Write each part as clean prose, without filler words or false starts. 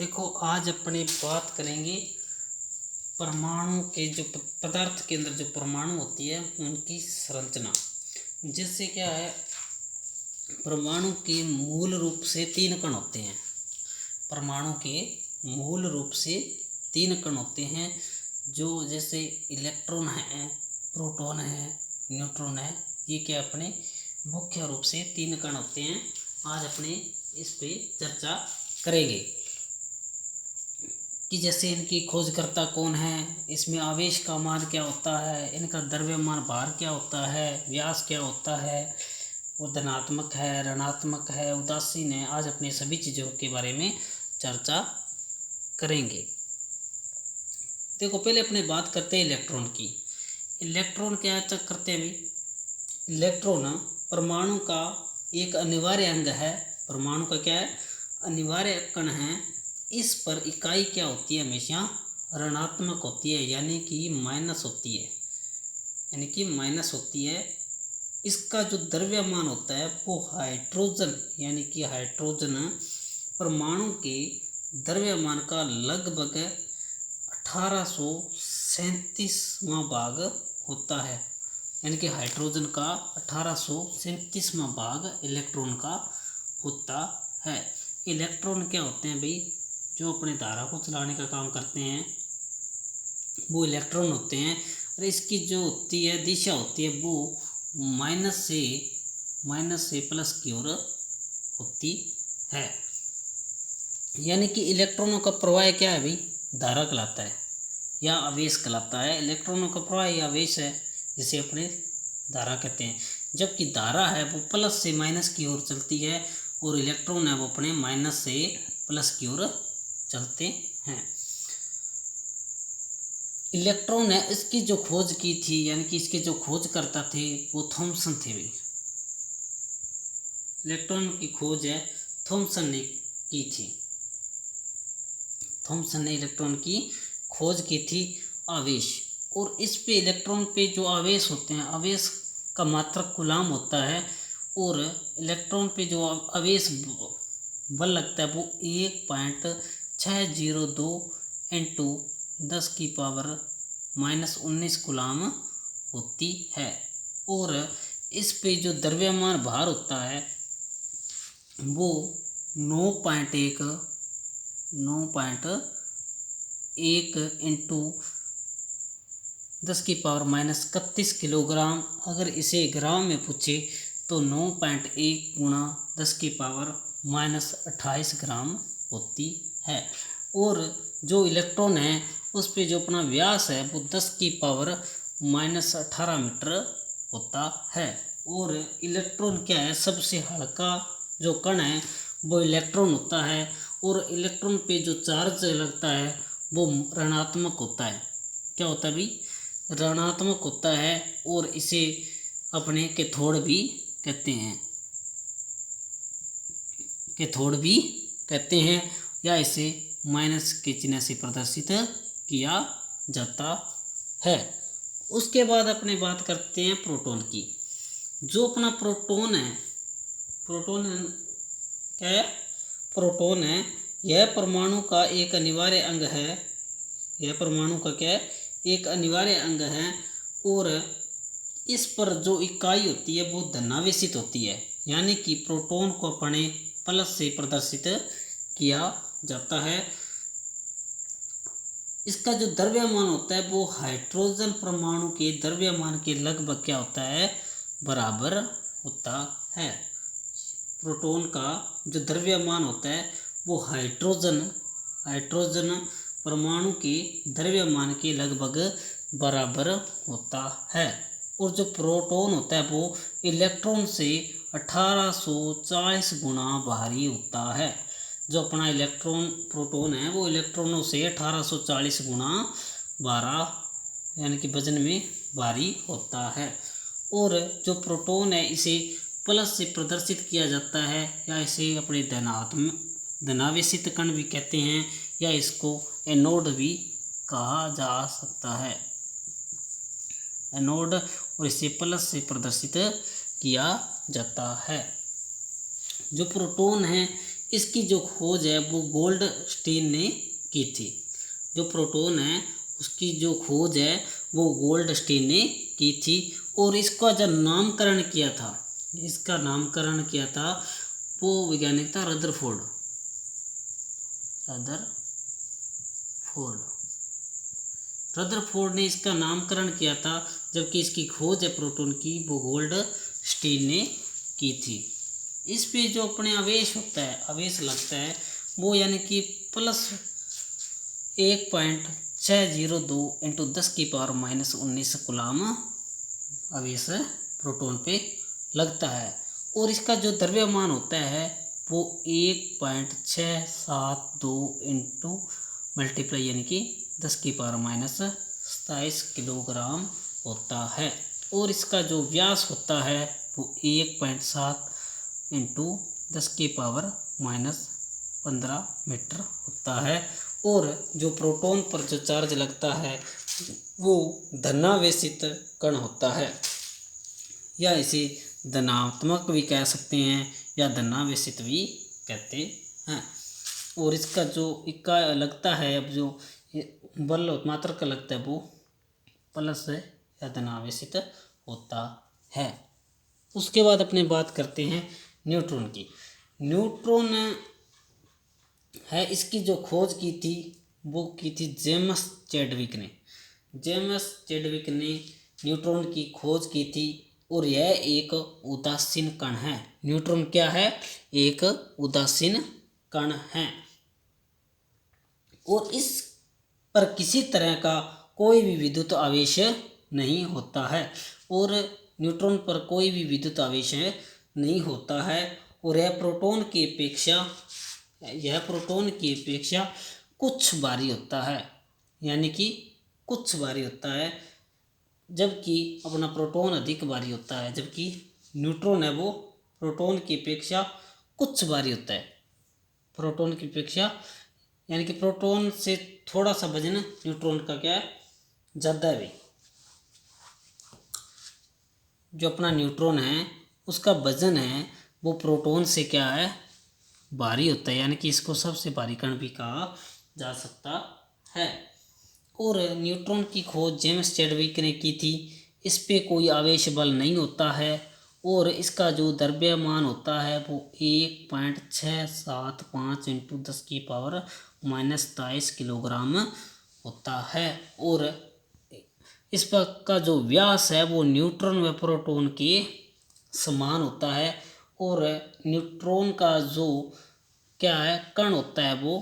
देखो आज अपनी बात करेंगे परमाणु के जो पदार्थ के अंदर जो परमाणु होती है उनकी संरचना। जिससे क्या है, परमाणु के मूल रूप से तीन कण होते हैं। परमाणु के मूल रूप से तीन कण होते हैं, जो जैसे इलेक्ट्रॉन है, प्रोटॉन है, न्यूट्रॉन है। ये क्या अपने मुख्य रूप से तीन कण होते हैं। आज अपने इस पे चर्चा करेंगे कि जैसे इनकी खोजकर्ता कौन है, इसमें आवेश का मान क्या होता है, इनका द्रव्यमान भार क्या होता है, व्यास क्या होता है, वो धनात्मक है, ऋणात्मक है, उदासीन है। आज अपने सभी चीज़ों के बारे में चर्चा करेंगे। देखो पहले अपने बात करते हैं इलेक्ट्रॉन की। इलेक्ट्रॉन क्या चेक करते हैं भाई। इलेक्ट्रॉन परमाणु का एक अनिवार्य अंग है। परमाणु का क्या है, अनिवार्य कण है। इस पर इकाई क्या होती है, हमेशा ऋणात्मक होती है, यानी कि माइनस होती है, यानी कि माइनस होती है। इसका जो द्रव्यमान होता है वो हाइड्रोजन, यानी कि हाइड्रोजन परमाणु के द्रव्यमान का लगभग 1837वां भाग होता है। यानी कि हाइड्रोजन का 1837वां भाग इलेक्ट्रॉन का होता है। इलेक्ट्रॉन क्या होते हैं भाई, जो अपने धारा को चलाने का काम करते हैं वो इलेक्ट्रॉन होते हैं। और इसकी जो होती है दिशा होती है वो माइनस से प्लस की ओर होती है। यानी कि इलेक्ट्रॉनों का प्रवाह क्या है भाई, धारा कहलाता है या आवेश कहलाता है। इलेक्ट्रॉनों का प्रवाह या आवेश है, जिसे अपने धारा कहते हैं। जबकि धारा है वो प्लस से माइनस की ओर चलती है, और इलेक्ट्रॉन है वो अपने माइनस से प्लस की ओर चलते हैं। इलेक्ट्रॉन है, इसकी जो खोज की थी, यानी कि इसके जो खोज करता थे वो थॉमसन थे भाई। इलेक्ट्रॉन की खोज है थॉमसन ने की थी। थॉमसन ने इलेक्ट्रॉन की खोज की थी। आवेश, और इस पे इलेक्ट्रॉन पे जो आवेश होते हैं, आवेश का मात्रक कूलाम होता है। और इलेक्ट्रॉन पे जो आवेश बल लगता है वो 1.602 इंटू 10⁻⁻19 कूलाम होती है। और इस पे जो द्रव्यमान भार होता है वो 9.1 इंटू 10⁻31 किलोग्राम। अगर इसे ग्राम में पूछे तो 9.1 गुणा 10⁻28 ग्राम होती है। और जो इलेक्ट्रॉन है उस पे जो अपना व्यास है वो 10⁻18 मीटर होता है। और इलेक्ट्रॉन क्या है, सबसे हल्का जो कण है वो इलेक्ट्रॉन होता है। और इलेक्ट्रॉन पे जो चार्ज लगता है वो ऋणात्मक होता है। क्या होता है भाई, ऋणात्मक होता है। और इसे अपने कैथोड भी कहते हैं, कैथोड भी कहते हैं, या इसे माइनस के चिन्ह से प्रदर्शित किया जाता है। उसके बाद अपने बात करते हैं प्रोटॉन की। जो अपना प्रोटॉन है, प्रोटॉन क्या है, प्रोटॉन है, यह परमाणु का एक अनिवार्य अंग है। यह परमाणु का क्या है, एक अनिवार्य अंग है। और इस पर जो इकाई होती है वो धनावेशित होती है, यानी कि प्रोटॉन को अपने प्लस से प्रदर्शित किया जाता है। इसका जो द्रव्यमान होता है वो हाइड्रोजन परमाणु के द्रव्यमान के लगभग क्या होता है, बराबर होता है। प्रोटॉन का जो द्रव्यमान होता है वो हाइड्रोजन परमाणु के द्रव्यमान के लगभग बराबर होता है। और जो प्रोटॉन होता है वो इलेक्ट्रॉन से 1840 गुना भारी होता है। जो अपना प्रोटॉन है वो इलेक्ट्रॉनों से 1840 गुना यानी कि वजन में भारी होता है। और जो प्रोटॉन है इसे प्लस से प्रदर्शित किया जाता है, या इसे अपने धनावेशित कण भी कहते हैं, या इसको एनोड भी कहा जा सकता है, एनोड। और इसे प्लस से प्रदर्शित किया जाता है। जो प्रोटॉन है इसकी जो खोज है वो गोल्डस्टीन ने की थी। जो प्रोटॉन है उसकी जो खोज है वो गोल्डस्टीन ने की थी। और इसका जो नामकरण किया था, इसका नामकरण किया था वो वैज्ञानिक था रदरफोर्ड। रदरफोर्ड ने इसका नामकरण किया था, जबकि इसकी खोज है प्रोटॉन की वो गोल्डस्टीन ने की थी। इस पे जो अपने आवेश होता है, आवेश लगता है वो यानी कि प्लस 1.602 इंटू 10⁻⁻19 कूलम आवेश प्रोटॉन पे लगता है। और इसका जो द्रव्यमान होता है वो 1.672 इंटू मल्टीप्लाई यानी कि 10⁻⁻27 किलोग्राम होता है। और इसका जो व्यास होता है वो 1.7 इंटू 10⁻⁻15 मीटर होता है। और जो प्रोटॉन पर जो चार्ज लगता है वो धनावेशित कण होता है, या इसे धनात्मक भी कह सकते हैं या धनावेशित भी कहते हैं। और इसका जो इक्का लगता है, अब जो बल मात्रा का लगता है वो प्लस या धनावेशित होता है। उसके बाद अपने बात करते हैं न्यूट्रॉन की। न्यूट्रॉन है, इसकी जो खोज की थी वो की थी जेम्स चैडविक ने। जेम्स चैडविक ने न्यूट्रॉन की खोज की थी। और यह एक उदासीन कण है। न्यूट्रॉन क्या है? एक उदासीन कण है। और इस पर किसी तरह का कोई भी विद्युत आवेश नहीं होता है। और न्यूट्रॉन पर कोई भी विद्युत आवेश नहीं होता है। और यह प्रोटॉन की अपेक्षा कुछ भारी होता है, यानी कि कुछ भारी होता है, जबकि अपना प्रोटॉन अधिक भारी होता है। जबकि न्यूट्रॉन है वो प्रोटॉन की अपेक्षा कुछ भारी होता है। प्रोटॉन की अपेक्षा यानी कि प्रोटॉन से थोड़ा सा वजन न्यूट्रॉन का क्या है, ज़्यादा है। जो अपना न्यूट्रॉन है उसका वजन है वो प्रोटॉन से क्या है, भारी होता है, यानी कि इसको सबसे भारी कण भी कहा जा सकता है। और न्यूट्रॉन की खोज जेम्स चैडविक ने की थी। इस पे कोई आवेश बल नहीं होता है। और इसका जो द्रव्यमान होता है वो 1.675 इंटू 10⁻⁻27 किलोग्राम होता है। और इस पर का जो व्यास है वो न्यूट्रॉन व प्रोटॉन के समान होता है। और न्यूट्रॉन का जो क्या है कण होता है वो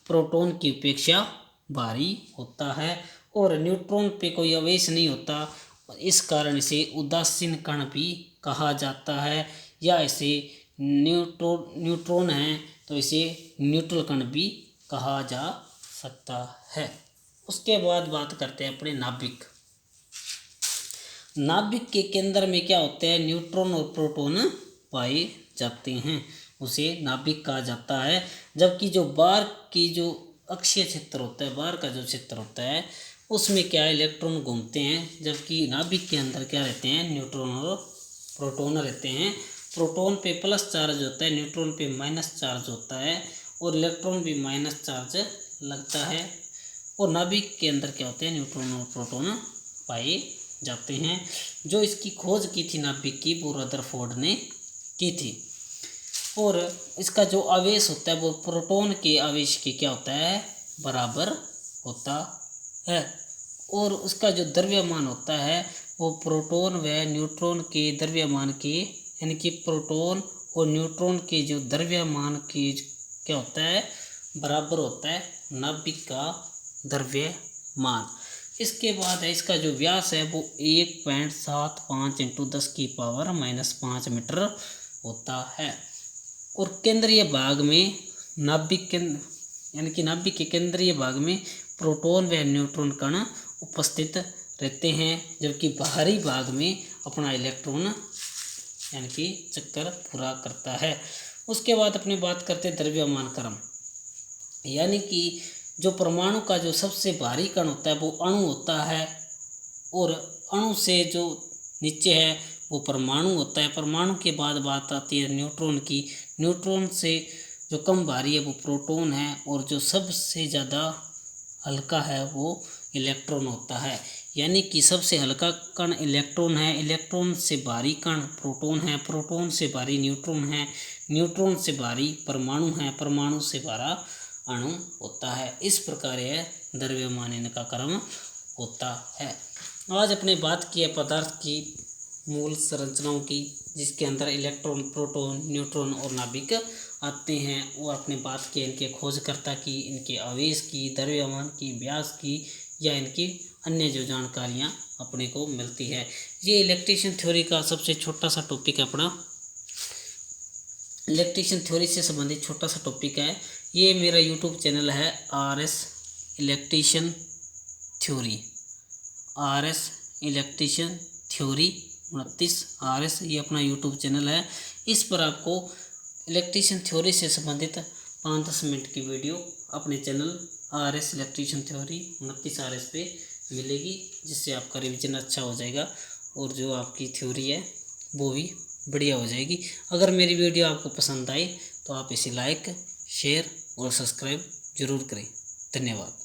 प्रोटॉन की अपेक्षा भारी होता है। और न्यूट्रॉन पे कोई आवेश नहीं होता, इस कारण इसे उदासीन कण भी कहा जाता है। या इसे न्यूट्रॉन है तो इसे न्यूट्रल कण भी कहा जा सकता है। उसके बाद बात करते हैं अपने नाभिक। नाभिक के केंद्र में क्या होते हैं, न्यूट्रॉन और प्रोटॉन पाए जाते हैं, उसे नाभिक कहा जाता है। जबकि जो बाहर की जो अक्षीय क्षेत्र होता है, बाहर का जो क्षेत्र होता है उसमें क्या है, इलेक्ट्रॉन घूमते हैं। जबकि नाभिक के अंदर क्या रहते हैं, न्यूट्रॉन और प्रोटॉन रहते हैं। प्रोटॉन पे प्लस चार्ज होता है, न्यूट्रॉन पे माइनस चार्ज होता है, और इलेक्ट्रॉन भी माइनस चार्ज लगता है। और नाभिक के अंदर क्या होते हैं, न्यूट्रॉन और प्रोटॉन पाए जाते हैं। जो इसकी खोज की थी नाभिक की वो रदरफोर्ड ने की थी। और इसका जो आवेश होता है वो प्रोटॉन के आवेश के क्या होता है, बराबर होता है। और उसका जो द्रव्यमान होता है वो प्रोटॉन व न्यूट्रॉन के द्रव्यमान के, यानी कि प्रोटॉन और न्यूट्रॉन के जो द्रव्यमान के क्या होता है, बराबर होता है नाभिक का द्रव्यमान। इसके बाद है इसका जो व्यास है वो 1.75 इंटू 10⁻⁻5 मीटर होता है। और केंद्रीय भाग में नाभिक यानी कि नाभिक के केंद्रीय भाग में प्रोटॉन व न्यूट्रॉन कण उपस्थित रहते हैं। जबकि बाहरी भाग में अपना इलेक्ट्रॉन यानी कि चक्कर पूरा करता है। उसके बाद अपनी बात करते हैं द्रव्यमान क्रम, यानी कि जो परमाणु का जो सबसे भारी कण होता है वो अणु होता है। और अणु से जो नीचे है वो परमाणु होता है। परमाणु के बाद बात आती है न्यूट्रॉन की। न्यूट्रॉन से जो कम भारी है वो प्रोटॉन है, और जो सबसे ज़्यादा हल्का है वो इलेक्ट्रॉन होता है। यानी कि सबसे हल्का कण इलेक्ट्रॉन है, इलेक्ट्रॉन से भारी कण प्रोटॉन है, प्रोटॉन से भारी न्यूट्रॉन है, न्यूट्रॉन से भारी परमाणु है, परमाणु से भारा अणु होता है। इस प्रकार यह द्रव्यमान इनका क्रम होता है। आज अपने बात की है पदार्थ की मूल संरचनाओं की, जिसके अंदर इलेक्ट्रॉन, प्रोटॉन, न्यूट्रॉन और नाभिक आते हैं, और अपने बात की इनके खोजकर्ता की, इनके आवेश की, द्रव्यमान की, व्यास की, या इनकी अन्य जो जानकारियाँ अपने को मिलती है। ये इलेक्ट्रीशियन थ्योरी का सबसे छोटा सा टॉपिक है अपना, इलेक्ट्रीशियन थ्योरी से संबंधित छोटा सा टॉपिक है। ये मेरा यूट्यूब चैनल है RS electrician theory, RS electrician theory 29 RS, ये अपना यूट्यूब चैनल है। इस पर आपको इलेक्ट्रीशियन थ्योरी से संबंधित 5-10 मिनट की वीडियो अपने channel RS electrician theory 29 RS पे मिलेगी, जिससे आपका रिवीजन अच्छा हो जाएगा और जो आपकी थ्योरी है वो भी बढ़िया हो जाएगी। अगर मेरी वीडियो आपको पसंद आई तो आप इसे लाइक, शेयर और सब्सक्राइब जरूर करें। धन्यवाद।